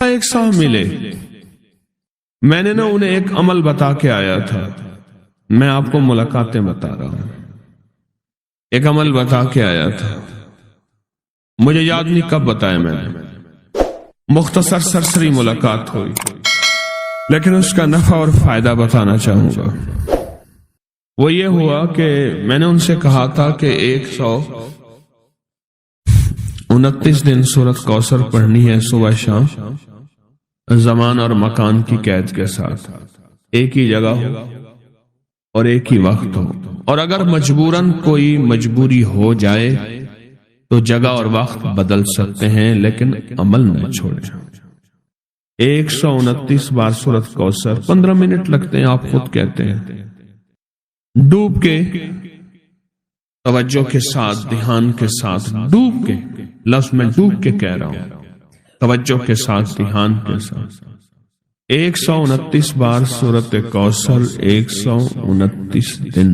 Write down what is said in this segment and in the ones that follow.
ایک صاحب ملے، میں نے انہیں ایک عمل بتا کے آیا تھا، میں آپ کو ملاقاتیں بتا رہا ہوں۔ ایک عمل بتا کے آیا تھا، مجھے یاد نہیں کب بتایا میں نے، مختصر سرسری ملاقات ہوئی، لیکن اس کا نفع اور فائدہ بتانا چاہوں گا۔ وہ یہ ہوا کہ میں نے ان سے کہا تھا کہ 129 دن سورۃ کوثر پڑھنی ہے صبح شام، زمان اور مکان کی قید کے ساتھ، ایک ہی جگہ ہو اور ایک ہی وقت ہو، اور اگر مجبوراً کوئی مجبوری ہو جائے تو جگہ اور وقت بدل سکتے ہیں، لیکن عمل نہ چھوڑیں۔ 129 بار سورۃ کوثر، 15 منٹ لگتے ہیں، آپ خود کہتے ہیں، ڈوب کے توجہ کے ساتھ، دھیان کے ساتھ، ڈوب کے لفظ میں ڈوب کے کہہ رہا ہوں، توجہ کے ساتھ، دھیان کے ساتھ 129 بار سورۃ کوثر، 129 دن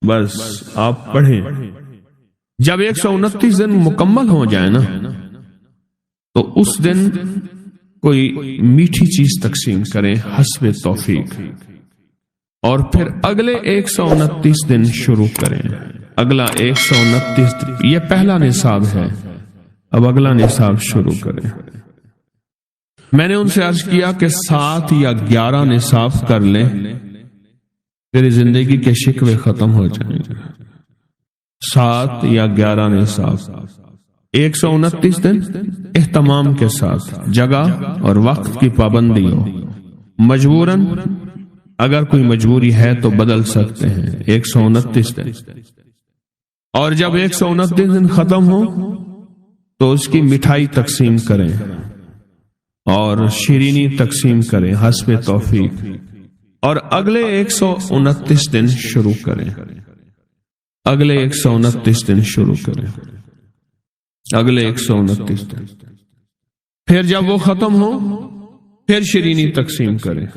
بس آپ پڑھیں۔ جب 129 دن مکمل ہو جائے نا تو اس دن کوئی میٹھی چیز تقسیم کریں حسب توفیق، اور پھر اگلے 129 دن شروع کریں۔ اگلا 129 دن، یہ پہلا نصاب ہے، اب اگلا نصاب شروع کریں۔ میں نے ان سے عرض کیا کہ 7 یا 11 نصاب کر لیں، تیری زندگی کے شکوے ختم ہو جائیں گے۔ 7 یا 11 نصاب، 129 دن اہتمام کے ساتھ، جگہ اور وقت کی پابندی ہو، مجبوراً اگر کوئی مجبوری ہے تو بدل سکتے ہیں، 129 دن۔ اور جب 129 دن ختم ہو تو اس کی مٹھائی تقسیم کریں اور شیرینی تقسیم کریں حسب توفیق، اور اگلے 129 دن شروع کریں۔ اگلے 129 دن شروع کریں، اگلے 129 دن۔ پھر جب وہ ختم ہو پھر شیرینی تقسیم کریں،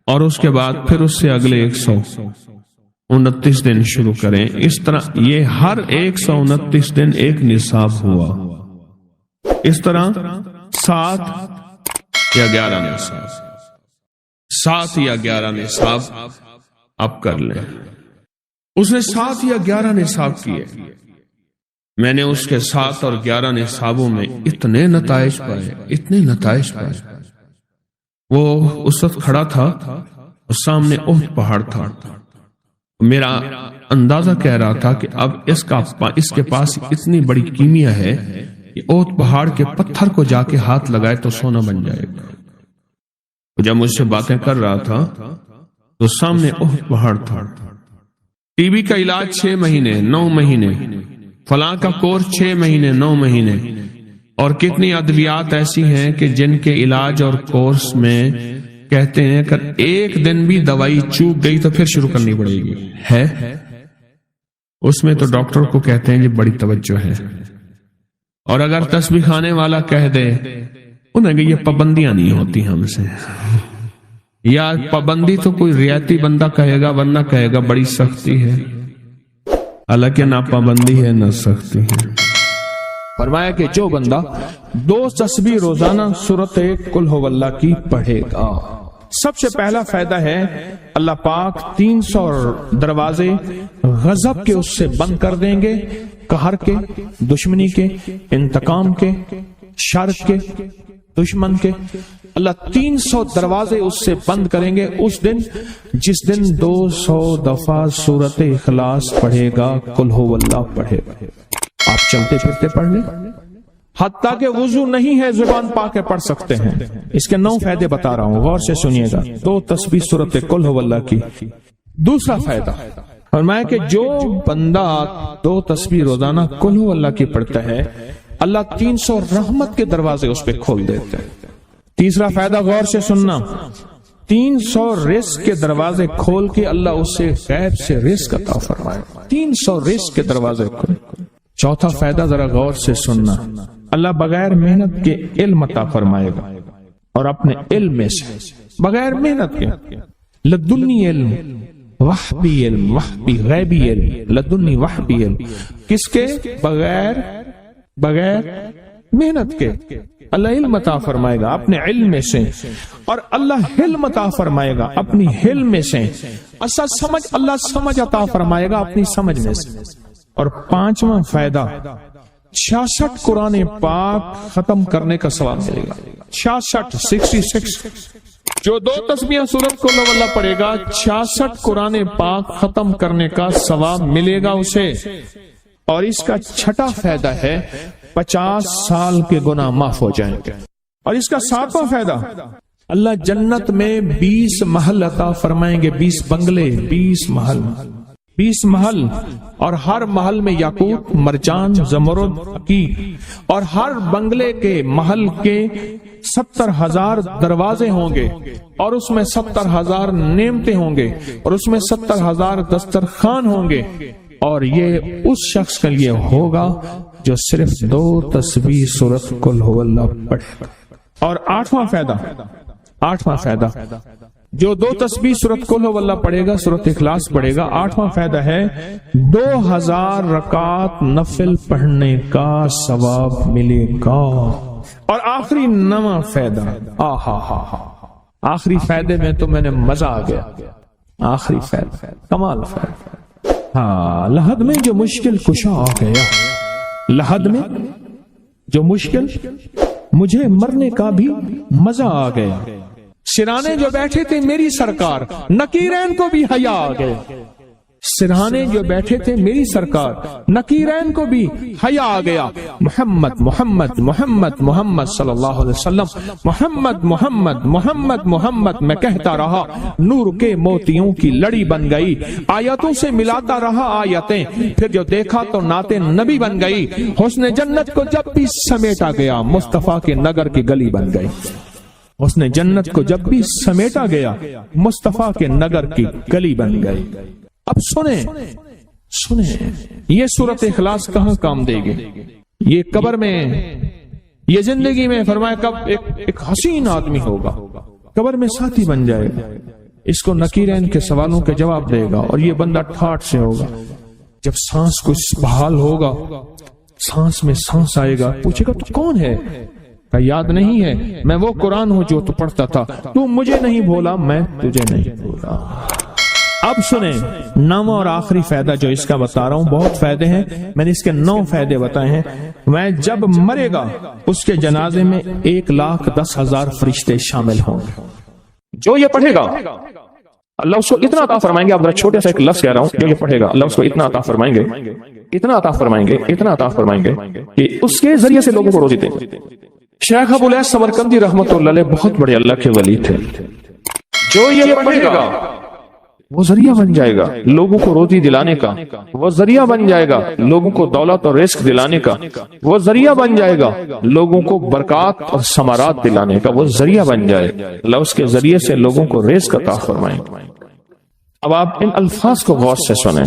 اور اس کے بعد پھر اس سے اگلے 129 دن شروع کریں۔ اس طرح یہ ہر 129 دن ایک نصاب ہوا۔ اس طرح 7 یا 11 نصاب، 7 یا 11 نصاب اب کر لیں۔ اس نے 7 یا 11 نصاب کیے، میں نے اس کے 7 اور 11 نصابوں میں اتنے نتائج پائے۔ وہ اس وقت کھڑا تھا اور سامنے احد پہاڑ تھا، میرا اندازہ کہہ رہا تھا کہ اب اس کے پاس اتنی بڑی کیمیا ہے کہ احد پہاڑ کے پتھر کو جا کے ہاتھ لگائے تو سونا بن جائے گا۔ جب مجھ سے باتیں کر رہا تھا تو سامنے احد پہاڑ تھا۔ ٹی بی کا علاج 6 مہینے 9 مہینے، فلاں کا کورس 6 مہینے 9 مہینے، اور کتنی ادویات ایسی ہیں کہ جن کے علاج اور کورس میں کہتے ہیں کہ ایک دن بھی دوائی چوک گئی تو پھر شروع کرنی پڑے گی، ہے اس میں تو ڈاکٹر کو کہتے ہیں یہ بڑی توجہ ہے۔ اور اگر تسبیح خانے والا کہہ دے انہیں کہ یہ پابندیاں نہیں ہوتی ہم سے، یا پابندی تو کوئی رعایتی بندہ کہے گا، ورنہ کہے گا بڑی سختی ہے، حالانکہ نہ پابندی ہے نہ سختی ہے۔ فرمایا کہ جو بندہ 2 تسبیح روزانہ سورۃ قل ھو اللہ کی پڑھے گا، سب سے پہلا فائدہ ہے اللہ پاک 300 دروازے غضب کے اس سے بند کر دیں گے، قہر کے، دشمنی کے، انتقام کے، شر کے، دشمن کے۔ اللہ 300 دروازے اس سے بند کریں گے اس دن جس دن 200 دفعہ سورۃ اخلاص پڑھے گا، قل ھو اللہ پڑھے گا۔ آپ چلتے پھرتے پڑھ لیں، حتیٰ کہ وضو نہیں ہے زبان پاک کے پڑھ سکتے ہیں۔ اس کے 9 فائدے بتا رہا ہوں، غور سے سنیے گا۔ 2 تسبیح سورۃ قل ھو اللہ کی۔ دوسرا فائدہ فرمایا کہ جو بندہ 2 تسبیح روزانہ قل ھو اللہ کی پڑھتا ہے، اللہ 300 رحمت کے دروازے اس پہ کھول دیتے ہیں۔ تیسرا فائدہ غور سے سننا، 300 رزق کے دروازے کھول کے اللہ اس سے غیب سے رزق عطا فرمائے، 300 رزق کے دروازے کھول۔ چوتھا فائدہ ذرا غور سے سننا، اللہ بغیر محنت کے علم عطا فرمائے گا، اور اپنے علم میں سے بغیر محنت کے، لدنی علم، وحبی علم، وحبی غیبی علم، لدنی وحبی علم، کس کے؟ بغیر محنت کے، اللہ علم عطا فرمائے گا اپنے علم میں سے، اور اللہ حلم عطا فرمائے گا اپنی حلم میں سے، اللہ سمجھ عطا فرمائے گا اپنی سمجھ میں سے۔ اور پانچواں فائدہ 66 قرآن پاک ختم کرنے کا ثواب ملے گا۔ 66 جو 2 تسبیحیں سورۃ قل ہو اللہ پڑھے گا، 66 قرآن پاک ختم کرنے کا ثواب ملے گا اسے۔ اور اس کا چھٹا فائدہ ہے 50 سال کے گناہ معاف ہو جائیں گے۔ اور اس کا 7واں فائدہ، اللہ جنت میں 20 محل عطا فرمائیں گے، 20 بنگلے، 20 محل، اور ہر محل میں یاقوت، مرجان، زمرد، عقیق، اور ہر بنگلے کے محل کے 70,000 دروازے ہوں گے، اور اس میں 70,000 نعمتیں ہوں گے، اور اس میں 70,000 دسترخوان ہوں گے، اور یہ اس شخص کے لیے ہوگا جو صرف 2 تسبیح سورۃ قل ہو اللہ پڑھے۔ اور 8واں فائدہ جو 2 تسبیح سورۃ قل ہو اللہ پڑھے گا، سورۃ اخلاص پڑھے گا، 8واں فائدہ ہے 2000 رکعت نفل پڑھنے کا ثواب ملے گا۔ اور آخری 9واں فائدہ، آخری فائدے میں تو میں نے مزہ آ گیا، آخری فائدہ کمال فائدہ۔ لحد میں جو مشکل کشا آ گیا، لحد میں جو مشکل، مجھے مرنے کا بھی مزہ آ گیا۔ سرانے جو بیٹھے تھے میری سرکار، نکیرین کو بھی حیا آ گئے۔ سرہانے جو بیٹھے تھے میری سرکار، نکیرین کو بھی حیا آ گیا۔ محمد محمد محمد محمد صلی اللہ علیہ وسلم، محمد محمد محمد محمد میں کہتا رہا، نور کے موتیوں کی لڑی بن گئی، آیتوں سے ملاتا رہا آیتیں، پھر جو دیکھا تو نعت نبی بن گئی، حسن جنت کو جب بھی سمیٹا گیا، مصطفیٰ کے نگر کی گلی بن گئی۔ حسن جنت کو جب بھی سمیٹا گیا، مصطفیٰ کے نگر کی گلی بن گئی۔ اب سنیں یہ سورۃ اخلاص کہاں کام دے گی؟ یہ قبر میں، یہ زندگی میں، فرمایا کب ایک حسین آدمی ہوگا، قبر میں ساتھی بن جائے گا، اس کو نکیرین کے سوالوں کے جواب دے گا، اور یہ بندہ ٹھاٹ سے ہوگا۔ جب سانس کچھ بحال ہوگا، سانس میں سانس آئے گا، پوچھے گا تو کون ہے؟ یاد نہیں ہے، میں وہ قرآن ہوں جو تو پڑھتا تھا، تو مجھے نہیں بھولا، میں تجھے نہیں بھولا۔ اب سنیں 9واں اور آخری فائدہ جو اس کا بتا رہا ہوں، بہت فائدے ہیں، میں نے اس کے 9 فائدے بتائے ہیں۔ میں جب مرے گا اس کے جنازے میں 1,10,000 فرشتے شامل ہوں گے۔ جو یہ پڑھے گا اللہ اس کو اتنا عطا فرمائیں گے، اب ذرا چھوٹے سے ایک لفظ کہہ رہا ہوں، جو یہ پڑھے گا اللہ اس کو اتنا عطا فرمائیں گے، اتنا عطا فرمائیں گے، اتنا عطا فرمائیں گے کہ اس کے ذریعے سے لوگوں کو روزی دیں گے۔ شیخ ابو الیاس سمرقندی رحمۃ اللہ علیہ بہت بڑے اللہ کے ولی تھے۔ جو یہ پڑھے گا وہ ذریعہ بن جائے گا لوگوں کو روزی دلانے کا، وہ ذریعہ بن جائے گا لوگوں کو دولت اور رزق دلانے کا، وہ ذریعہ بن جائے گا لوگوں کو برکات اور ثمرات دلانے کا، وہ ذریعہ بن جائے اللہ اس کے ذریعے سے لوگوں کو رزق عطا فرمائیں۔ اب آپ ان الفاظ کو غور سے سنیں۔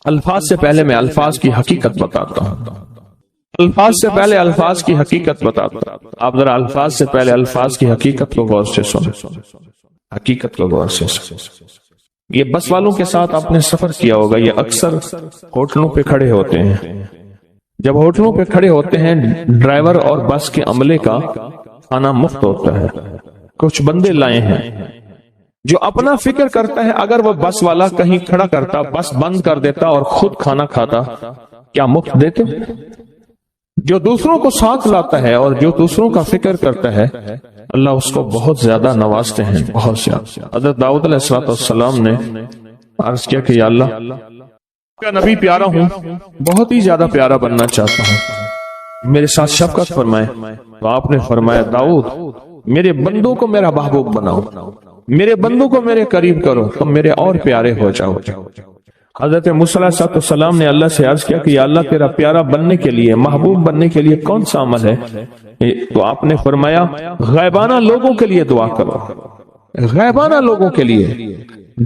الفاظ سے پہلے میں الفاظ کی حقیقت بتاتا ہوں، الفاظ سے پہلے الفاظ کی حقیقت بتاتا ہوں۔ آپ ذرا الفاظ سے پہلے الفاظ کی حقیقت کو غور سے سنیں، حقیقت کو غور سے سنیں۔ یہ بس والوں کے ساتھ آپ نے سفر کیا ہوگا، یہ اکثر ہوٹلوں پہ کھڑے ہوتے ہیں۔ جب ہوٹلوں پہ کھڑے ہوتے ہیں، ڈرائیور اور بس کے عملے کا کھانا مفت ہوتا ہے۔ کچھ بندے لائے ہیں جو اپنا فکر کرتا ہے، اگر وہ بس والا کہیں کھڑا کرتا، بس بند کر دیتا اور خود کھانا کھاتا، کیا مفت دیتے؟ جو دوسروں کو ساتھ لاتا ہے اور جو دوسروں کا فکر کرتا ہے، اللہ اس کو بہت زیادہ نوازتے ہیں، بہت زیادہ۔ حضرت داؤد علیہ السلام نے عرض کیا کہ یا اللہ، کا نبی پیارا ہوں، بہت ہی زیادہ پیارا بننا چاہتا ہوں، میرے ساتھ شفقت فرمائے۔ تو آپ نے فرمایا داؤد، میرے بندوں کو میرا محبوب بناؤ، میرے بندوں کو میرے قریب کرو، تم میرے اور پیارے ہو جاؤ۔ حضرت موسیٰ علیہ السلام نے اللہ سے عرض کیا کہ یا اللہ، تیرا پیارا بننے کے لیے، محبوب بننے کے لیے کون سا عمل ہے؟ تو آپ نے فرمایا غیبانہ لوگوں کے لیے دعا کرو، غیبانہ لوگوں کے لیے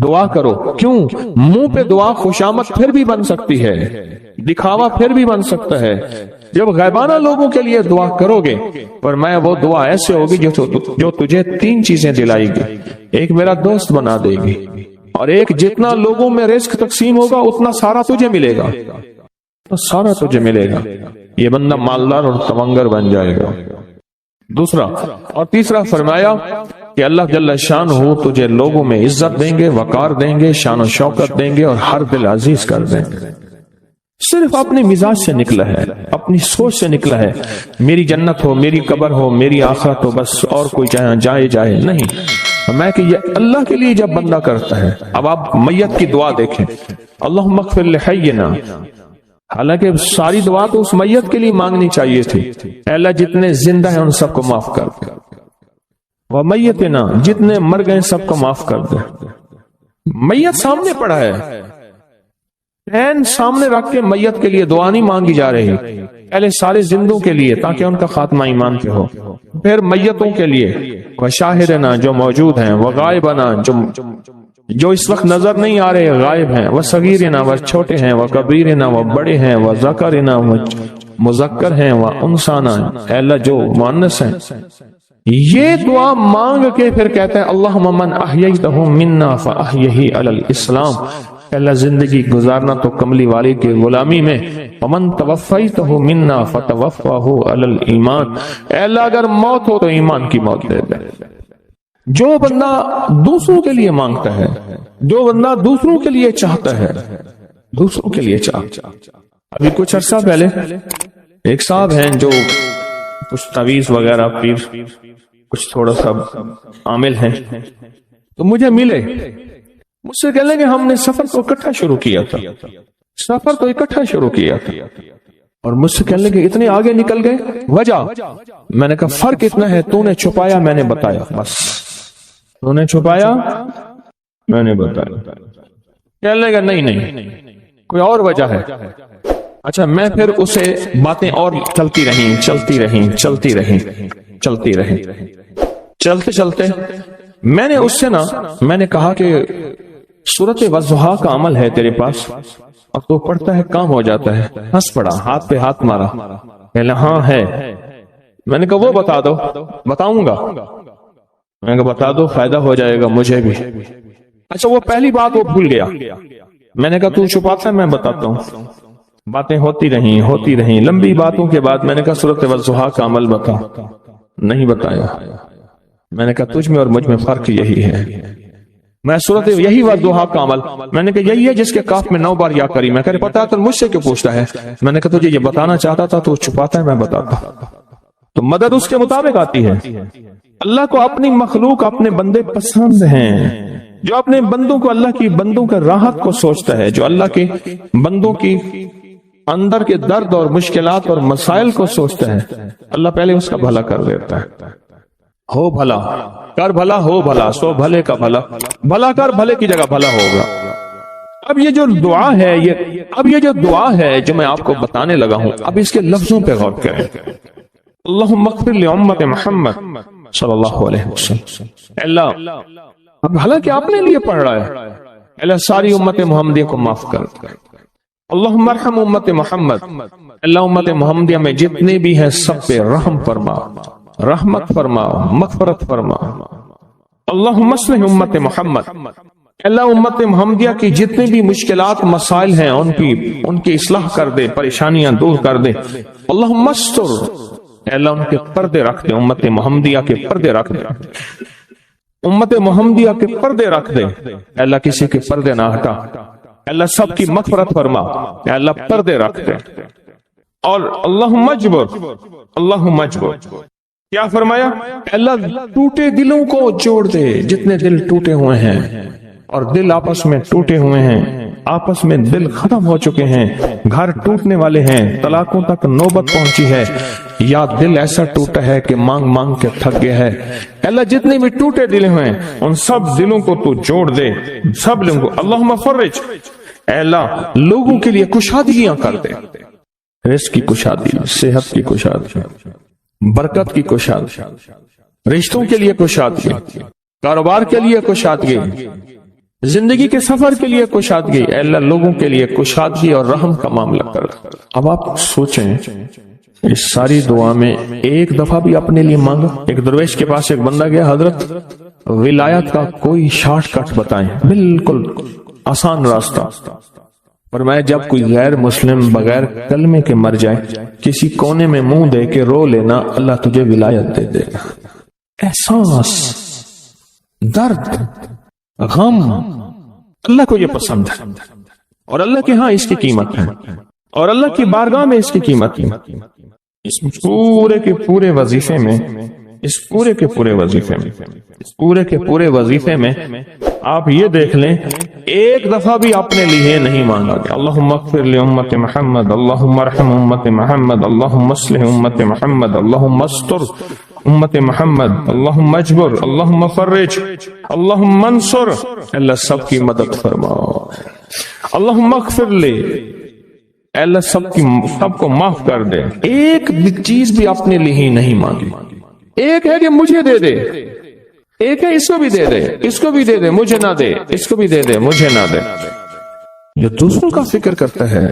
دعا کرو۔ کیوں؟ منہ پہ دعا خوشامد پھر بھی بن سکتی ہے، دکھاوا پھر بھی بن سکتا ہے۔ جب غیبانہ لوگوں کے لیے دعا کرو گے، فرمایا وہ دعا ایسے ہوگی جو تجھے 3 چیزیں دلائے گی۔ ایک میرا دوست بنا دے گی، اور ایک جتنا لوگوں میں رزق تقسیم ہوگا اتنا سارا تجھے ملے گا، تو سارا تجھے ملے گا۔ یہ بندہ مالدار اور تونگر بن جائے گا۔ دوسرا اور تیسرا فرمایا کہ اللہ جل شان ہو تجھے لوگوں میں عزت دیں گے، وقار دیں گے، شان و شوکت دیں گے اور ہر دل عزیز کر دیں گے۔ صرف اپنے مزاج سے نکلا ہے، اپنی سوچ سے نکلا ہے، میری جنت ہو، میری قبر ہو، میری آخرت ہو، بس اور کوئی چاہے جائے جائے نہیں۔ میں کہ یہ اللہ کے لیے جب بندہ کرتا ہے۔ اب آپ میت کی دعا دیکھیں، اللہم اغفر لحینا، حالانکہ ساری دعا تو اس میت کے لیے مانگنی چاہیے تھی، اے اللہ جتنے زندہ ہیں ان سب کو معاف کر دے، ومیتنا، جتنے مر گئے سب کو معاف کر دے۔ میت سامنے پڑا ہے، عین سامنے رکھ کے میت کے لیے دعا نہیں مانگی جا رہی، پہلے سارے زندوں کے لیے تاکہ ان کا خاتمہ ایمان پہ ہو، پھر میتوں کے لیے، وشاہدنا، جو موجود ہیں، وغائبنا، جو اس وقت نظر نہیں آ رہے غائب ہیں، وصغیرنا، وہ چھوٹے ہیں، وکبیرنا، وہ بڑے ہیں، وذکرنا، وہ مذکر ہیں، وانثانا، اے اللہ جو مؤنث ہیں۔ یہ دعا مانگ کے پھر کہتے ہیں اللہم من احییتہ منا فاحیہ علی الاسلام، اے اللہ زندگی گزارنا تو کملی والی کے غلامی میں، ومن توفیتہ منا فتوفہ علی الایمان، اے اللہ اگر موت ہو تو ایمان کی موت دے دے۔ جو بندہ دوسروں کے لیے مانگتا ہے، جو بندہ دوسروں کے لیے چاہتا ہے، دوسروں کے لیے چاہتا ہے۔ ابھی کچھ عرصہ پہلے ایک صاحب ہیں جو کچھ تعویذ وغیرہ پیر کچھ تھوڑا سا عامل ہیں، تو مجھے ملے، مجھ سے کہنے کہ ہم نے سفر تو اکٹھا شروع کیا تھا، اور مجھ سے کہنے کہ اتنے آگے نکل گئے، وجہ؟ میں نے کہا فرق اتنا ہے، تو نے چھپایا، میں نے بتایا، بس تو نے چھپایا، میں نے بتایا۔ کہنے لگا نہیں کوئی اور وجہ ہے۔ اچھا، میں پھر اسے باتیں اور چلتی رہیں، چلتے میں نے اس سے میں نے کہا کہ سورۃ والضحیٰ کا عمل ہے تیرے پاس اور تو پڑھتا ہے کام ہو جاتا ہے۔ ہنس پڑا، ہاتھ پہ ہاتھ مارا، کہنے ہاں ہے۔ میں نے کہا وہ بتا دو۔ بتاؤں گا، میں نے کہا بتا دو، فائدہ ہو جائے گا مجھے بھی۔ اچھا، وہ پہلی بات وہ بھول گیا۔ میں نے کہا تو چھپاتا ہے، میں بتاتا ہوں۔ باتیں ہوتی رہیں لمبی باتوں کے بعد میں نے کہا سورۃ والضحیٰ کا عمل بتا، نہیں بتایا۔ میں نے کہا تجھ میں اور مجھ میں فرق یہی ہے، میں سورۃ یہی والضحیٰ کا عمل، میں نے کہا یہی ہے جس کے کاف میں 9 بار یا کری۔ میں کہا پتا ہے تو مجھ سے کیوں پوچھتا ہے؟ میں نے کہا تجھے یہ بتانا چاہتا تھا تو چھپاتا ہے، میں بتاتا۔ تو مدد اس کے مطابق آتی ہے۔ اللہ کو اپنی مخلوق، اپنے بندے پسند ہیں، جو اپنے بندوں کو، اللہ کی بندوں کا راحت کو سوچتا ہے، جو اللہ کے بندوں کی اندر کے درد اور مشکلات اور مسائل کو سوچتا ہے، اللہ پہلے اس کا بھلا کر دیتا ہے۔ ہو بھلا، کر بھلا، ہو بھلا، سو بھلے کا بھلا، بھلا کر بھلے کی جگہ بھلا ہوگا۔ اب یہ جو دعا ہے جو میں آپ کو بتانے لگا ہوں، اب اس کے لفظوں پہ غور کریں۔ اللہم اغفر لامت محمد صلی اللہ علیہ وسلم، اللہ اب حالانکہ آپ نے لیے پڑھ رہا ہے، اللہ ساری امت محمدیہ کو معاف کر۔ اللہم ارحم امت محمد، اللہ امت محمدیہ میں جتنے بھی ہیں سب پہ رحم فرما، رحمت فرما، مغفرت فرما۔ اللہم اصلح امت محمد، اللہ امت محمدیہ کی جتنے بھی مشکلات مسائل ہیں ان کی اصلاح کر دے، پریشانیاں دور کر دے۔ اللہم استر، اللہ ان کے پردے رکھ دے، امت محمدیہ کے پردے رکھ دے، امت محمدیہ کے پردے رکھ دے، اللہ کسی کے پردے نہ ہٹا، اللہ سب کی مغفرت فرما، اللہ پردے رکھ دے۔ اور اللہم اجبر، کیا فرمایا؟ اللہ ٹوٹے دلوں کو جوڑ دے، جتنے دل ٹوٹے ہوئے ہیں اور دل آپس میں ٹوٹے ہوئے ہیں، آپس میں دل ختم ہو چکے ہیں، گھر ٹوٹنے والے ہیں، طلاقوں تک نوبت پہنچی ہے، یا دل ایسا ٹوٹا ہے کہ مانگ مانگ کے تھک گیا ہے، اللہ جتنے بھی ٹوٹے دل ہیں ان سب دلوں کو تو جوڑ دے، سب لوگوں کو۔ اللہم فرج، اے اللہ لوگوں کے لیے کشادگیاں کر دے، رزق کی کشادگی، صحت کی کشادگی، برکت کی کشادگی، رشتوں کے لیے کشادگی، کاروبار کے لیے کشادگی، زندگی کے سفر کے لیے کشادگی، اے اللہ لوگوں کے لیے کشادگی اور رحم کا معاملہ کر۔ اب آپ سوچیں اس ساری دعا میں ایک دفعہ بھی اپنے لیے مانگا؟ ایک درویش کے پاس ایک بندہ گیا، حضرت ولایت کا کوئی شارٹ کٹ بتائیں، بالکل آسان راستہ۔ فرمایا جب کوئی غیر مسلم بغیر کلمے کے مر جائے کسی کونے میں منہ دے کے رو لینا، اللہ تجھے ولایت دے دے گا۔ احساس، درد، غم، اللہ کو یہ پسند ہے، اور اللہ کے ہاں اس کی قیمت ہے، اور اللہ کی بارگاہ میں اس کی قیمت ہے۔ اس پورے کے پورے وظیفے میں آپ یہ دیکھ لیں، ایک دفعہ بھی آپ نے لیے نہیں مانگا کہ اللہم اغفر لامت محمد، اللہم ارحم امت محمد، اللہم اصلح امت محمد، اللہم استر امت محمد، اللہم اجبر، اللہم فرج، اللہم انصر، اللہ سب کی مدد فرما، اللہم اغفر لے، اللہ سب کو معاف کر دے۔ ایک چیز بھی آپ نے لی ہی نہیں مانگی۔ ایک ہے کہ مجھے دے دے، ایک ہے اس کو بھی دے دے، اس کو بھی دے دے، مجھے نہ دے، اس کو بھی دے دے، مجھے نہ دے۔ جو دوسروں کا فکر کرتا ہے،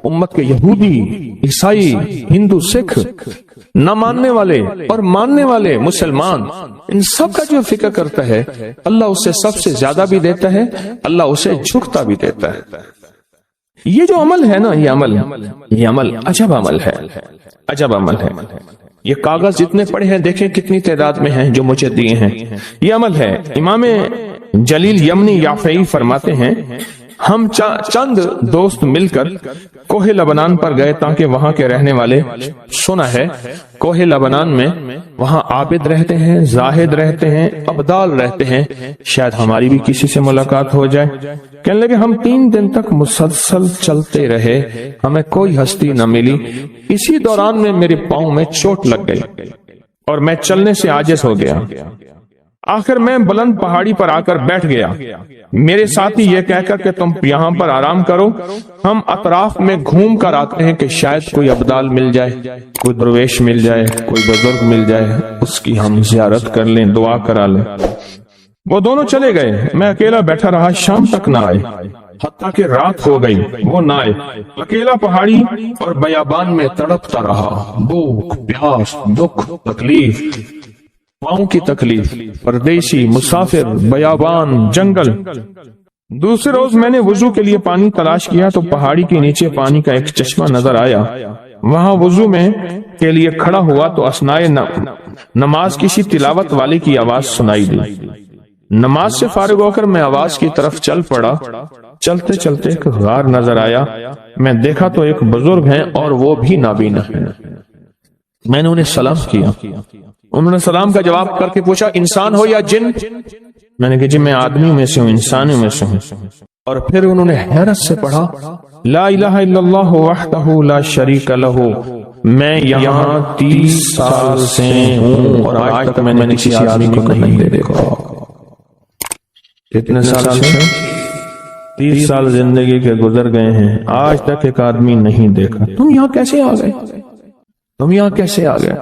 امت کے یہودی، عیسائی، ہندو، سکھ، نہ ماننے والے اور ماننے والے مسلمان، ان سب کا جو فکر کرتا ہے، اللہ اسے سب سے زیادہ بھی دیتا ہے، اللہ اسے جھکتا بھی دیتا ہے۔ یہ جو عمل ہے نا، یہ عمل عجب عمل ہے۔ یہ کاغذ جتنے پڑے ہیں دیکھیں کتنی تعداد میں ہیں جو مجھے دیے ہیں، یہ عمل ہے۔ امام جلیل یمنی یافعی فرماتے ہیں، ہم چند دوست مل کر کوہ لبنان پر گئے تاکہ وہاں کے رہنے والے، سنا ہے کوہ لبنان میں وہاں عابد رہتے ہیں، زاہد رہتے ہیں، ابدال رہتے ہیں، شاید ہماری بھی کسی سے ملاقات ہو جائے۔ کہنے لگے ہم 3 دن تک مسلسل چلتے رہے، ہمیں کوئی ہستی نہ ملی۔ اسی دوران میں میرے پاؤں میں چوٹ لگ گئی اور میں چلنے سے عاجز ہو گیا۔ آخر میں بلند پہاڑی پر آ کر بیٹھ گیا۔ میرے ساتھی یہ کہہ کر کہ تم یہاں پر آرام کرو، ہم اطراف میں گھوم کر آتے ہیں کہ شاید کوئی ابدال مل جائے، کوئی درویش مل جائے، کوئی بزرگ مل جائے، اس کی ہم زیارت کر لیں، دعا کرا لیں۔ وہ دونوں چلے گئے، میں اکیلا بیٹھا رہا، شام تک نہ آئے، حتیٰ کہ رات ہو گئی، وہ نہ آئے۔ اکیلا پہاڑی اور بیابان میں تڑپتا رہا، بھوک، پیاس، دکھ، تکلیف، پاؤں کی تکلیف، پردیسی، مسافر، بیابان، جنگل۔ دوسرے روز میں نے وضو کے لیے پانی تلاش کیا تو پہاڑی کے نیچے پانی کا ایک چشمہ نظر آیا۔ وہاں وضو میں کے لیے کھڑا ہوا تو اثنائے نماز کسی تلاوت والے کی آواز سنائی دی۔ نماز سے فارغ ہو کر میں آواز کی طرف چل پڑا۔ چلتے چلتے ایک غار نظر آیا، میں دیکھا تو ایک بزرگ ہیں اور وہ بھی نابینا ہیں۔ میں نے انہیں سلام کیا، انہوں نے سلام کا جواب کر کے پوچھا انسان ہو یا جن؟ میں نے کہا جی میں آدمیوں میں سے ہوں، انسانوں میں سے ہوں۔ اور پھر انہوں نے حیرت سے پڑھا لا الہ الا اللہ وحدہ لا شریک لہ، میں یہاں 30 سال سے ہوں اور آج تک میں نے کسی آدمی کو نہیں دیکھا۔ کتنے سال سے؟ 30 سال زندگی کے گزر گئے ہیں، آج تک ایک آدمی نہیں دیکھا۔ تم یہاں کیسے آ گئے؟ تم یہاں کیسے آ گئے؟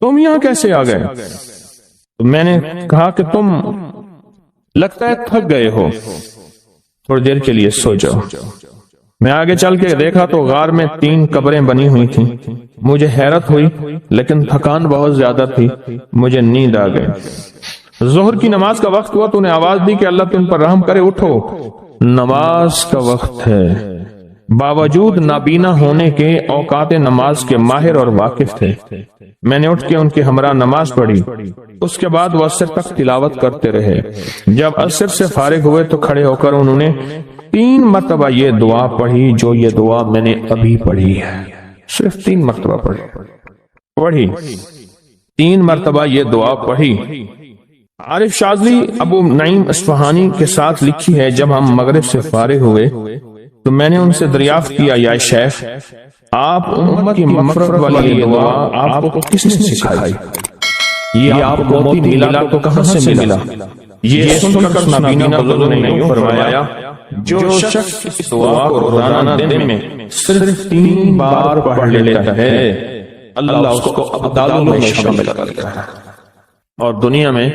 تم یہاں کیسے آ گئے؟ تو میں نے کہا کہ تم لگتا ہے تھک گئے ہو، تھوڑی دیر کے لیے سو جاؤ۔ میں آگے چل کے دیکھا تو غار میں 3 قبریں بنی ہوئی تھیں۔ مجھے حیرت ہوئی لیکن تھکان بہت زیادہ تھی، مجھے نیند آ گئی۔ ظہر کی نماز کا وقت ہوا تو انہیں آواز دی کہ اللہ تم پر رحم کرے، اٹھو، نماز کا وقت ہے۔ باوجود نابینا ہونے کے اوقات نماز کے ماہر اور واقف تھے۔ میں نے اٹھ کے ان کے ہمراہ نماز پڑھی، اس کے بعد وہ عصر تک تلاوت کرتے رہے۔ جب عصر سے فارغ ہوئے تو کھڑے ہو کر انہوں نے 3 مرتبہ یہ دعا پڑھی جو یہ دعا میں نے ابھی پڑھی ہے، صرف 3 مرتبہ پڑھی 3 مرتبہ یہ دعا پڑھی۔ عارف شاذلی ابو نعیم اصفہانی کے ساتھ لکھی ہے، جب ہم مغرب سے فارغ ہوئے تو میں نے ان سے دریافت کیا یا شیخ آپ امت کی مغفرت والی یہ دعا آپ کو کس نے سکھائی؟ یہ آپ کو موتی ملا تو کہاں سے ملا؟ یہ سن کر نابینا بزرگ نے یوں فرمایا جو شخص اس دعا کو روزانہ دن میں صرف 3 بار پڑھ لیتا ہے اللہ اس کو ابدالوں میں شامل کر لیتا ہے۔ اور دنیا میں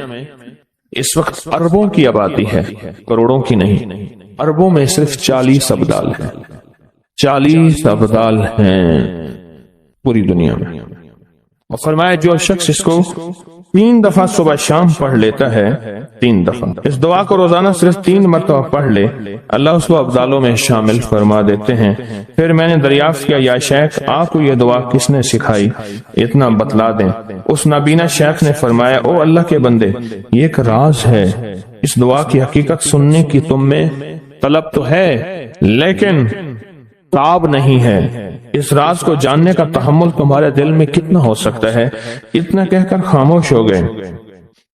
اس وقت اربوں کی آبادی ہے، کروڑوں کی نہیں، اربوں میں صرف 40 ابدال ہیں، 40 ابدال ہیں پوری دنیا میں۔ اور فرمایا جو شخص اس کو 3 دفعہ صبح شام پڑھ لیتا ہے، 3 دفعہ اس دعا کو روزانہ صرف 3 مرتبہ پڑھ لے، اللہ اس کو ابدالوں میں شامل فرما دیتے ہیں۔ پھر میں نے دریافت کیا، یا شیخ آپ کو یہ دعا کس نے سکھائی؟ اتنا بتلا دیں۔ اس نابینا شیخ نے فرمایا، او اللہ کے بندے، یہ ایک راز ہے، اس دعا کی حقیقت سننے کی تم میں طلب تو ہے لیکن تاب نہیں ہے، اس راز کو جاننے کا تحمل تمہارے دل میں کتنا ہو سکتا ہے؟ اتنا کہہ کر خاموش ہو گئے۔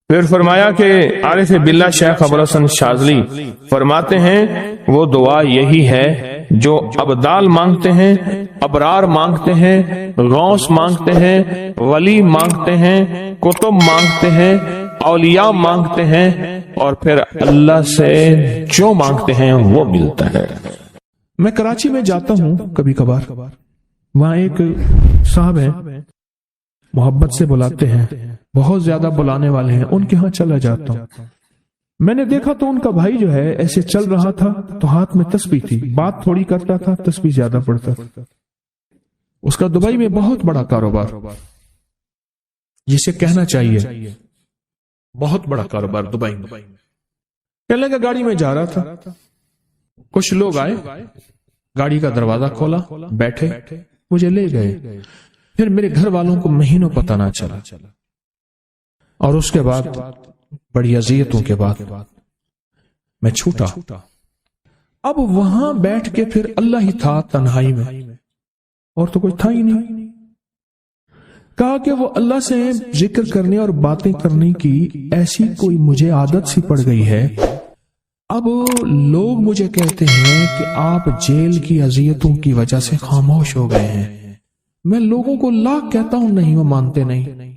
پھر فرمایا کہ عارف باللہ شیخ ابوالحسن شاذلی فرماتے ہیں وہ دعا یہی ہے جو ابدال مانگتے ہیں، ابرار مانگتے ہیں، غوث مانگتے ہیں، ولی مانگتے ہیں، کتب مانگتے ہیں، اولیاء مانگتے ہیں، اور پھر اللہ سے جو مانگتے ہیں وہ ملتا ہے۔ میں کراچی میں جاتا ہوں کبھی کبھار، وہاں ایک صاحب ہیں، محبت سے بلاتے ہیں، بہت زیادہ بلانے والے ہیں، ان کے ہاں چلا جاتا ہوں۔ میں نے دیکھا تو ان کا بھائی جو ہے ایسے چل رہا تھا تو ہاتھ میں تسبیح تھی، بات تھوڑی کرتا تھا، تسبیح زیادہ پڑھتا تھا۔ اس کا دبئی میں بہت بڑا کاروبار، جسے کہنا چاہیے بہت بڑا کاروبار دبئی میں۔ کہنے لگا گاڑی میں جا رہا تھا، کچھ لوگ آئے، گاڑی کا دروازہ کھولا، بیٹھے، مجھے لے گئے۔ پھر میرے گھر والوں کو مہینوں پتہ نہ چلا، اور اس کے بعد بڑی اذیتوں کے بعد میں چھوٹا۔ اب وہاں بیٹھ کے پھر اللہ ہی تھا تنہائی میں، اور تو کوئی تھا ہی نہیں۔ کہا کہ وہ اللہ سے ذکر کرنے اور باتیں کرنے کی ایسی کوئی مجھے عادت سی پڑ گئی ہے، اب لوگ مجھے کہتے ہیں کہ آپ جیل کی اذیتوں کی وجہ سے خاموش ہو گئے ہیں۔ میں لوگوں کو لاکھ کہتا ہوں، نہیں، وہ مانتے نہیں۔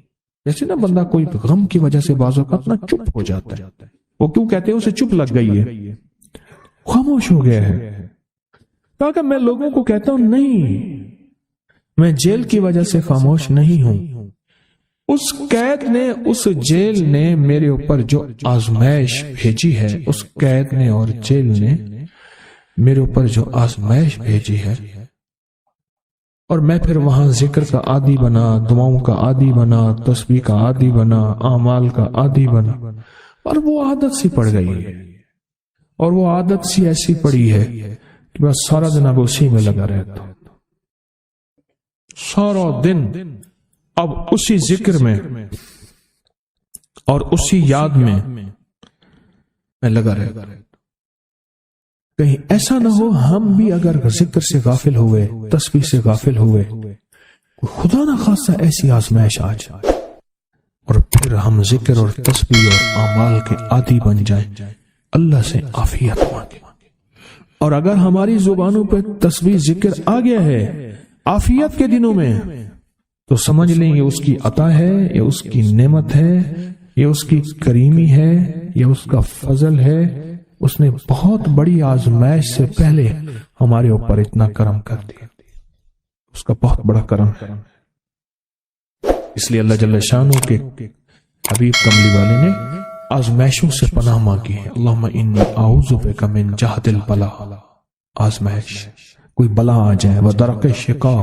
جیسے نا بندہ کوئی غم کی وجہ سے بعض اوقات نا چپ ہو جاتا ہے، وہ کیوں کہتے ہیں؟ اسے چپ لگ گئی ہے، خاموش ہو گیا ہے۔ کہا کہ میں لوگوں کو کہتا ہوں، نہیں، میں جیل کی وجہ سے خاموش نہیں ہوں۔ اس قید نے، اس جیل نے میرے اوپر جو آزمائش بھیجی ہے، اس قید نے اور جیل نے میرے اوپر جو آزمائش بھیجی ہے، اور میں پھر وہاں ذکر کا عادی بنا، دعاؤں کا عادی بنا، تسبیح کا عادی بنا، اعمال کا عادی بنا، اور وہ عادت سی پڑ گئی ہے، اور وہ عادت سی ایسی پڑی ہے کہ بس سارا دن اب اسی میں لگا رہتا ہوں، سارا دن اب اسی ذکر میں اور اسی یاد میں لگا رہتا ہوں۔ کہیں ایسا نہ ہو ہم بھی اگر ذکر سے غافل ہوئے، تسبیح سے غافل ہوئے، خدا نہ خاصہ ایسی آزمائش آ جائے اور پھر ہم ذکر اور تسبیح اور اعمال کے عادی بن جائیں، اللہ سے عافیت مانگے۔ اور اگر ہماری زبانوں پہ تسبیح ذکر آ گیا ہے عافیت کے دنوں میں، تو سمجھ لیں یہ اس کی عطا ہے، یہ اس کی نعمت ہے، یہ اس کی کریمی ہے، یہ اس کا فضل ہے۔ اس نے بہت بڑی آزمائش سے پہلے ہمارے اوپر اتنا کرم کر دیا، اس کا بہت بڑا کرم ہے۔ اس لیے اللہ جل شانہ کے حبیب کملی والے نے آزمائشوں سے پناہ مانگی ہے۔ اللہم انی اعوذ بک من جہد البلاء، آزمائش، کوئی بلا آ جائے، ودرک الشقاء،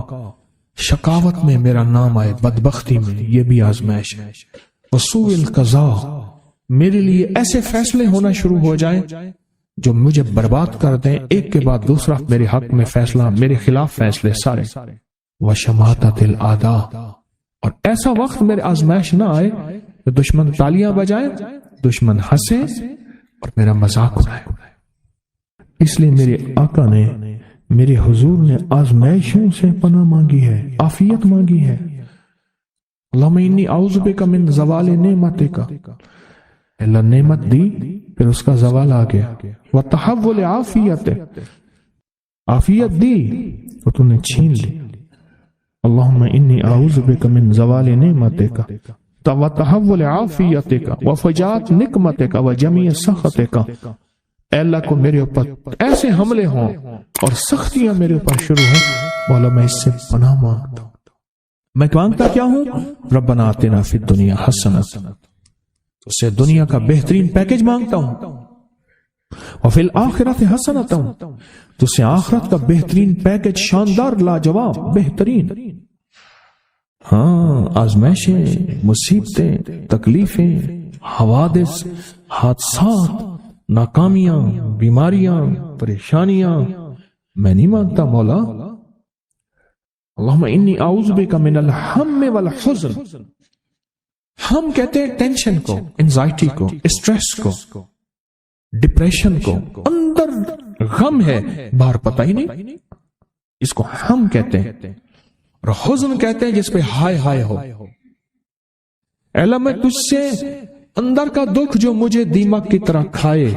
شقاوت میں میرا نام آئے، بدبختی میں، یہ بھی آزمائش ہے، وسوء القضاء، میرے لیے ایسے فیصلے ہونا شروع ہو جائیں جو مجھے برباد کر دیں، ایک کے بعد دوسرا میرے حق میں فیصلہ، میرے خلاف فیصلے سارے، وشماتت الاعداء، اور ایسا وقت میرے آزمائش نہ آئے کہ دشمن تالیاں بجائے، دشمن ہنسے اور میرا مذاق اڑائے۔ اس لیے میرے آقا نے، میرے حضور نے آزمائشوں سے پناہ مانگی ہے، عافیت مانگی ہے۔ اللہم انی اعوذ بک من زوال نعمتک، اللہ نعمت دی پھر اس کا زوال آ گیا، وتحول عافیت، عافیت دی تو تو نے چھین لی۔ اللہم انی اعوذ بک من زوال نعمتک وتحول عافیتک وفجاءت نقمتک وجمیع سخطک، اے اللہ کو میرے اوپر ایسے حملے ہوں اور سختیاں میرے اوپر شروع ہوں، مولا میں اس سے پناہ مانگتا ہوں۔ میں مانگتا کیا ہوں؟ ربنا آتنا فی الدنیا حسنۃ، اس سے دنیا کا بہترین پیکج مانگتا ہوں، وفی الآخرۃ حسنۃ، تو سے آخرت کا بہترین پیکج، شاندار، لاجواب، بہترین۔ ہاں، آزمائشیں، مصیبتیں، تکلیفیں، حوادث، حادثات، ناکامیاں، بیماریاں، پریشانیاں، میں نہیں مانتا مولا۔ اللہم انی اعوذ بک من الہم والحزن۔ ہم کہتے ہیں ٹینشن کو، انزائٹی کو، اسٹریس کو، ڈپریشن کو، اندر غم ہے باہر پتہ ہی نہیں، اس کو ہم کہتے ہیں۔ اور حزن کہتے ہیں جس پہ ہائے ہائے ہو۔ اے اللہ میں تجھ سے اندر کا دکھ جو مجھے دیمک کی طرح کھائے،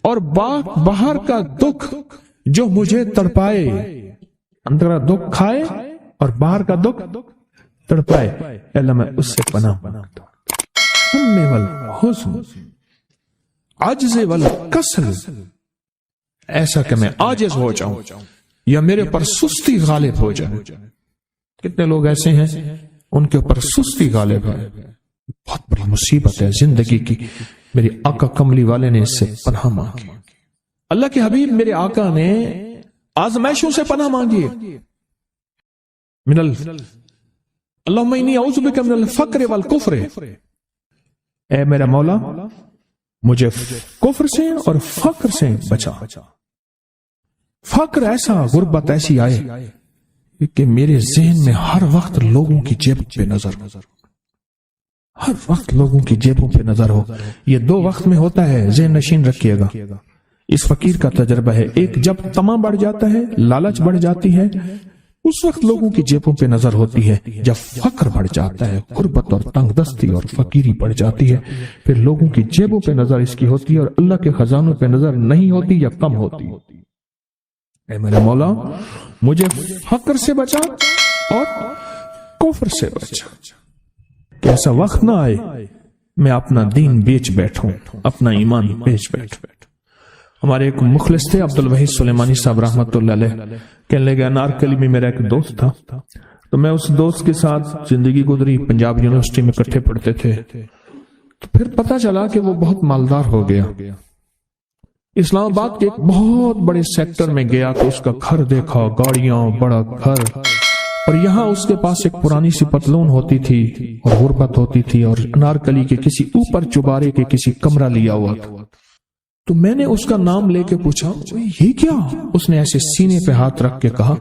اور باہر کا دکھ جو مجھے تڑپائے، اندر کا دکھ کھائے اور باہر کا دکھ تڑپائے، اے اللہ میں اس سے پناہ مانگتا ہوں۔ ہم والحزن، عجز والکسل، ایسا کہ میں عاجز ہو جاؤں یا میرے پر سستی غالب ہو جائے۔ کتنے لوگ ایسے ہیں ان کے اوپر سستی غالب ہے، بہت بڑی مصیبت ہے زندگی کی۔ میرے آقا کملی والے نے اس سے پناہ مانگی، اللہ کے حبیب میرے آقا نے آزمائشوں سے پناہ مانگی۔ اللہم انی اعوذ بک من الفقر والکفر، اے میرا مولا مجھے کفر سے اور فقر سے بچا۔ فقر ایسا، غربت ایسی آئے کہ میرے ذہن میں ہر وقت لوگوں کی جیب پہ نظر ہو، ہر وقت لوگوں کی جیبوں پہ نظر ہو۔ یہ دو وقت میں ہوتا ہے، ذہن نشین رکھیے گا۔ اس فقیر کا تجربہ ہے، ایک جب طمع بڑھ جاتا ہے، لالچ بڑھ جاتی ہے، اس وقت لوگوں کی جیبوں پہ نظر ہوتی ہے۔ جب فقر بڑھ جاتا ہے، غربت اور تنگ دستی اور فقیری بڑھ جاتی ہے، پھر لوگوں کی جیبوں پہ نظر اس کی ہوتی ہے اور اللہ کے خزانوں پہ نظر نہیں ہوتی یا کم ہوتی۔ اے میرے مولا مجھے فقر سے بچا اور کفر سے بچا، کہ ایسا وقت نہ آئے میں اپنا دین بیچ بیٹھوں، اپنا ایمان بیچ بیٹھوں۔ ہمارے ایک مخلص تھے عبد الوحید سلیمانی صاحب رحمۃ اللہ علیہ، کہنے لگے انارکلی میں میرا ایک دوست تھا، تو میں اس دوست کے ساتھ زندگی گزری، پنجاب یونیورسٹی میں اکٹھے پڑھتے تھے، تو پھر پتا چلا کہ وہ بہت مالدار ہو گیا۔ اسلام آباد کے ایک بہت بڑے سیکٹر میں گیا تو اس کا گھر دیکھا، گاڑیاں، بڑا گھر، اور یہاں اس کے پاس ایک پرانی سی پتلون ہوتی تھی اور غربت ہوتی تھی، اور انارکلی کے کسی اوپر چبارے کے کسی کمرہ لیا ہوا تھا۔ تو میں نے اس کا نام لے کے پوچھا یہ کیا؟ اس نے ایسے سینے پہ ہاتھ رکھ کے کہا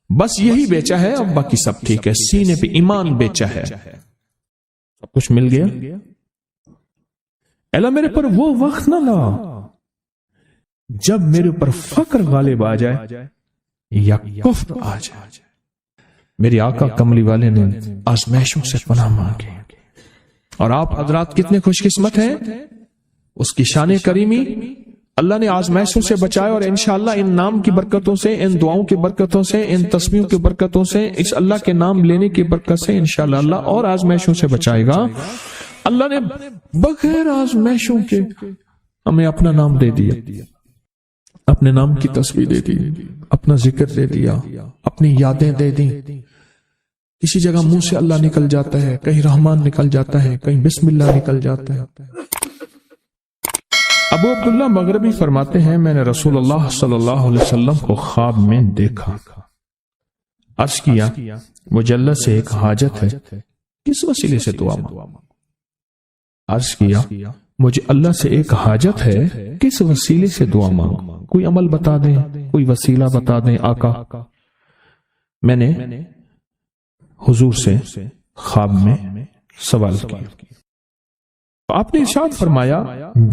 بس یہی بیچا ہے، اب باقی سب ٹھیک ہے، سینے پہ ایمان بیچا ہے، سب کچھ مل گیا۔ اللہ میرے پر وہ وقت نہ لا جب میرے اوپر فقر غالب آ جائے یا کفر آ جائے۔ میرے آقا کملی والے نے آزمائشوں سے پناہ مانگی، اور آپ حضرات کتنے خوش قسمت ہیں، اس کی شان کریمی اللہ نے آزمائشوں سے بچائے، اور انشاءاللہ ان نام کی برکتوں سے، ان دعاؤں کی برکتوں سے، ان تسبیحوں کی برکتوں سے، اس اللہ کے نام لینے کی برکت سے انشاءاللہ اللہ اور آزمائشوں سے بچائے گا۔ اللہ نے بغیر آزمائشوں کے ہمیں اپنا نام دے دیا، اپنے نام کی تسبیح دے دی، اپنا ذکر دے دیا، اپنی یادیں دے دی۔ کسی جگہ منہ سے اللہ نکل جاتا ہے، کہیں رحمان نکل جاتا ہے، کہیں بسم اللہ نکل جاتا ہے۔ ابو عبداللہ مغربی فرماتے ہیں میں نے رسول اللہ صلی اللہ علیہ وسلم کو خواب میں دیکھا، عرض کیا مجھے اللہ سے ایک حاجت ہے، کس وسیلے سے دعا مانگوں؟ عرض کیا مجھے اللہ سے ایک حاجت ہے، کس وسیلے سے دعا مانگوں؟ کوئی عمل بتا دیں، کوئی وسیلہ بتا دیں آقا۔ میں نے حضور سے خواب میں سوال کیا، آپ نے ارشاد فرمایا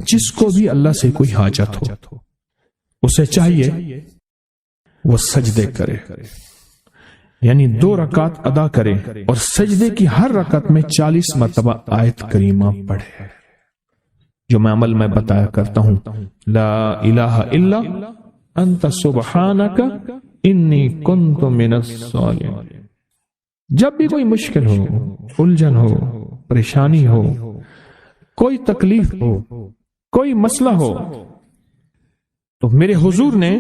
جس کو بھی اللہ سے کوئی حاجت ہو اسے چاہیے وہ سجدے کرے، یعنی 2 رکعت ادا کرے، اور سجدے کی ہر رکعت میں 40 مرتبہ آیت کریمہ پڑھے، جو میں عمل میں بتایا کرتا ہوں، لا الہ الا انت سبحانک انی کنت من الظالمین۔ جب بھی کوئی مشکل ہو، الجھن ہو، پریشانی ہو، کوئی تکلیف ہو، کوئی مسئلہ ہو، تو میرے حضور نے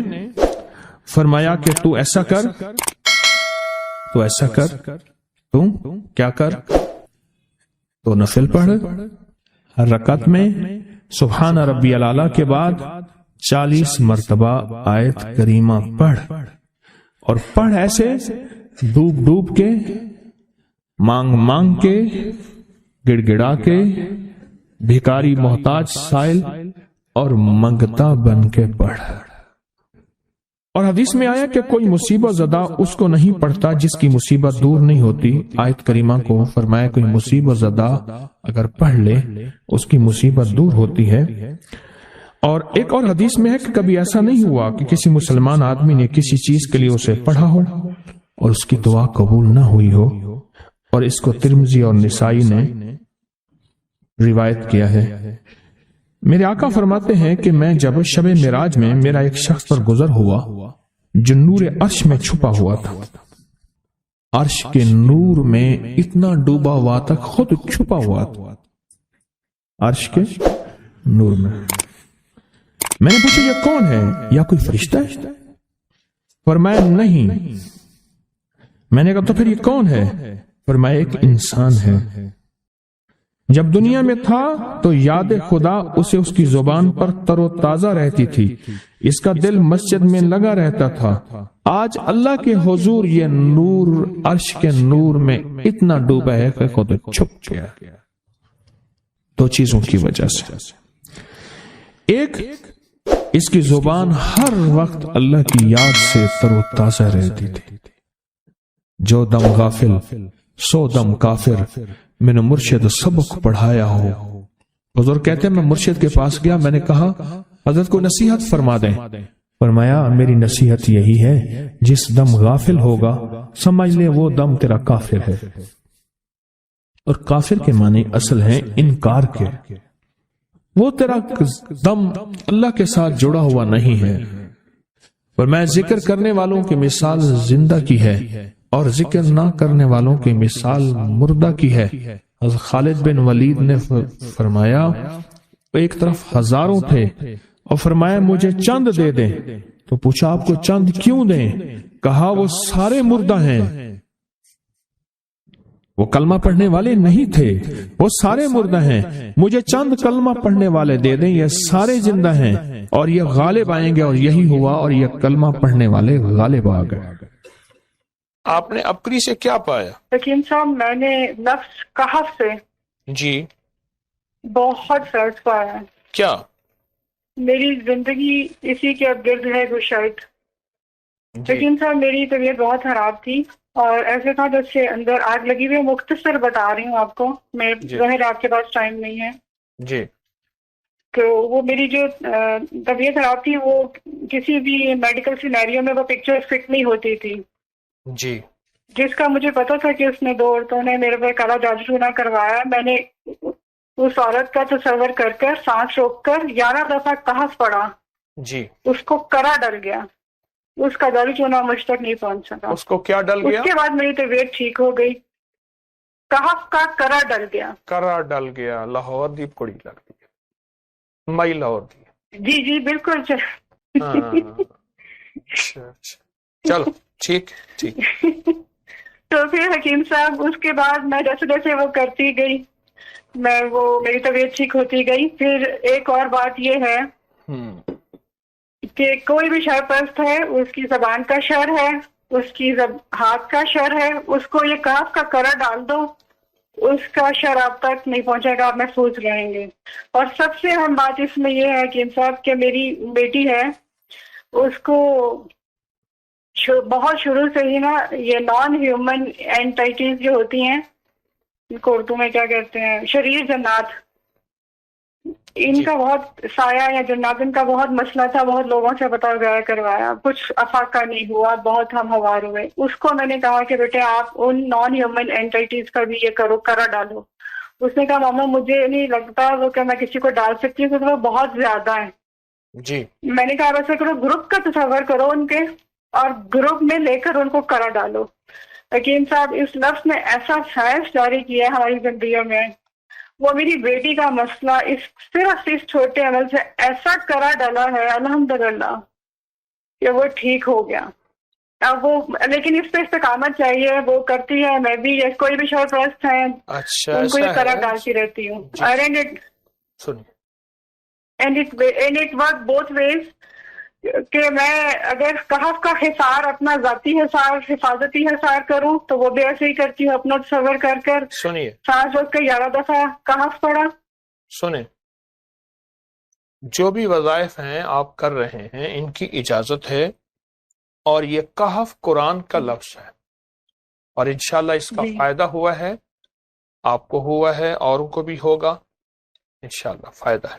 فرمایا کہ تو ایسا کر، تو ایسا کر، تو کیا کر، تو نفل پڑھ، ہر رکعت میں سبحان ربی الاعلیٰ کے بعد 40 مرتبہ آیت کریمہ پڑھ، اور پڑھ ایسے ڈوب ڈوب کے مانگ مانگ کے، گڑ گڑا کے، بھکاری محتاج سائل اور منگتا بن کے پڑھ۔ اور حدیث میں آیا کہ کوئی مصیبت زدہ اس کو نہیں پڑھتا جس کی مصیبت دور نہیں ہوتی۔ آیت کریمہ کو فرمایا کوئی مصیبت زدہ اگر پڑھ لے اس کی مصیبت دور ہوتی ہے۔ اور ایک اور حدیث میں ہے کہ کبھی ایسا نہیں ہوا کہ کسی مسلمان آدمی نے کسی چیز کے لیے اسے پڑھا ہو اور اس کی دعا قبول نہ ہوئی ہو، اور اس کو ترمذی اور نسائی نے روایت کیا ہے۔ میرے آقا فرماتے ہیں کہ میں جب شب معراج میں میرا ایک شخص پر گزر ہوا جو نور عرش میں چھپا ہوا تھا، عرش کے نور میں اتنا ڈوبا ہوا تھا، خود چھپا ہوا تھا عرش کے نور میں۔ میں نے پوچھا یہ کون ہے؟ یا کوئی فرشتہ ہے؟ فرمایا نہیں۔ میں نے کہا تو پھر یہ کون ہے؟ فرمایا ایک انسان ہے، جب دنیا میں تھا تو یاد خدا اسے اس کی زبان پر تر و تازہ رہتی تھی، اس کا دل مسجد میں لگا رہتا تھا، آج اللہ کے حضور یہ نور عرش کے نور میں اتنا ڈوبا ہے کہ خود چھپ گیا۔ دو چیزوں کی وجہ سے، ایک اس کی زبان ہر وقت اللہ کی یاد سے تر و تازہ رہتی تھی۔ جو دم غافل سو دم کافر، میں نے مرشد سبق پڑھایا ہو۔ حضور کہتے ہیں میں مرشد کے پاس گیا، میں نے کہا حضرت کو نصیحت فرما دیں۔ فرمایا میری نصیحت یہی ہے جس دم غافل ہوگا سمجھ لے وہ دم تیرا کافر ہے۔ اور کافر کے معنی اصل ہیں انکار کے، وہ تیرا دم اللہ کے ساتھ جڑا ہوا نہیں ہے۔ پر میں ذکر کرنے والوں کی مثال زندہ کی ہے اور ذکر نہ کرنے والوں کی مثال مردہ کی ہے۔ حضرت خالد بن ولید نے فرمایا ایک طرف ہزاروں تھے اور فرمایا مجھے چند دے دیں، تو پوچھا آپ کو چند کیوں دیں؟ کہا وہ سارے مردہ ہیں، وہ کلمہ پڑھنے والے نہیں تھے، وہ سارے مردہ ہیں، مجھے چند کلمہ پڑھنے والے دے دیں، یہ سارے زندہ ہیں اور یہ غالب آئیں گے۔ اور یہی ہوا، اور یہ کلمہ پڑھنے والے غالب آ گئے۔ آپ نے اپری سے کیا پایا؟ حکیم صاحب میں نے نفس کہف سے جی بہت فیض پایا ہے۔ کیا؟ میری زندگی اسی کے اب گرد ہے گشائد۔ حکیم صاحب میری طبیعت بہت خراب تھی اور ایسے تھا جیسے اندر آگ لگی ہوئی ہے۔ مختصر بتا رہی ہوں آپ کو، میں ظاہر آپ کے پاس ٹائم نہیں ہے جی۔ تو وہ میری جو طبیعت خراب تھی وہ کسی بھی میڈیکل سینیریو میں وہ پکچر فٹ نہیں ہوتی تھی جی، جس کا مجھے پتا تھا کہ اس نے دو عورتوں نے میرے پہ کالا جادو ٹونا کروایا۔ میں نے اس عورت کا تصور کر کر سانس روک کر 11 دفعہ کہف پڑا جی، اس کو کرا ڈل گیا، اس کا جادو ٹونا مجھ تک نہیں پہنچ سکا۔ اس کو کیا ڈل گیا؟ اس کے بعد میری طبیعت ٹھیک ہو گئی، کہف کا کرا ڈل گیا۔ کرا ڈل گیا، لاہور دی کڑی لگتی ہے، مئی لاہور دی۔ جی جی بالکل۔ چلو ٹھیک ٹھیک۔ تو پھر حکیم صاحب اس کے بعد میں جیسے جیسے وہ کرتی گئی میری طبیعت ٹھیک ہوتی گئی۔ پھر ایک اور بات یہ ہے کہ کوئی بھی شر پرست ہے، اس کی زبان کا شر ہے، اس کی ہاتھ کا شر ہے، اس کو یہ کاف کا کرا ڈال دو، اس کا شر آپ تک نہیں پہنچے گا، آپ محفوظ رہیں گے۔ اور سب سے اہم بات اس میں یہ ہے کہ صاحب کہ میری بیٹی ہے، اس کو بہت شروع سے ہی نا یہ نان ہیومن اینٹائٹیز جو ہوتی ہیں، ان کو اردو میں کیا کہتے ہیں، شریر جنات، ان کا بہت سایہ یا جنات ان کا بہت مسئلہ تھا۔ بہت لوگوں سے پتا کروایا، کچھ افاقہ نہیں ہوا، بہت ہم ہموار ہوئے۔ اس کو میں نے کہا کہ بیٹے آپ ان نان ہیومن اینٹائٹیز کا بھی یہ کرو، کرا ڈالو۔ اس نے کہا ماما مجھے نہیں لگتا وہ کہ میں کسی کو ڈال سکتی ہوں کیونکہ وہ بہت زیادہ ہیں۔ جی میں نے کہا ویسے کرو، گروپ کا تصور کرو ان کے اور گروپ میں لے کر ان کو کرا ڈالو۔ حکیم صاحب اس لفظ نے ایسا فیض جاری کیا ہے ہماری زندگیوں میں، وہ میری بیٹی کا مسئلہ صرف اس چھوٹے عمل سے ایسا کرا ڈالا ہے الحمدللہ کہ وہ ٹھیک ہو گیا۔ اب وہ لیکن اس پہ استقامت چاہیے، وہ کرتی ہے، میں بھی، کوئی بھی شور پرست ہیں ان کو یہ کرا ڈالتی رہتی ہوں۔ And it work both ways کہ میں اگر کہف کا حصار اپنا ذاتی حصار حفاظتی حصار کروں تو وہ بھی ایسے ہی کرتی ہوں، اپنا تصور کر سنیے 7 وقت کا 11 دفعہ کہف پڑھا۔ سنیں، جو بھی وظائف ہیں آپ کر رہے ہیں ان کی اجازت ہے، اور یہ کہف قرآن کا لفظ ہے، اور انشاءاللہ اس کا فائدہ ہوا ہے، آپ کو ہوا ہے، اوروں کو بھی ہوگا، انشاءاللہ فائدہ ہے۔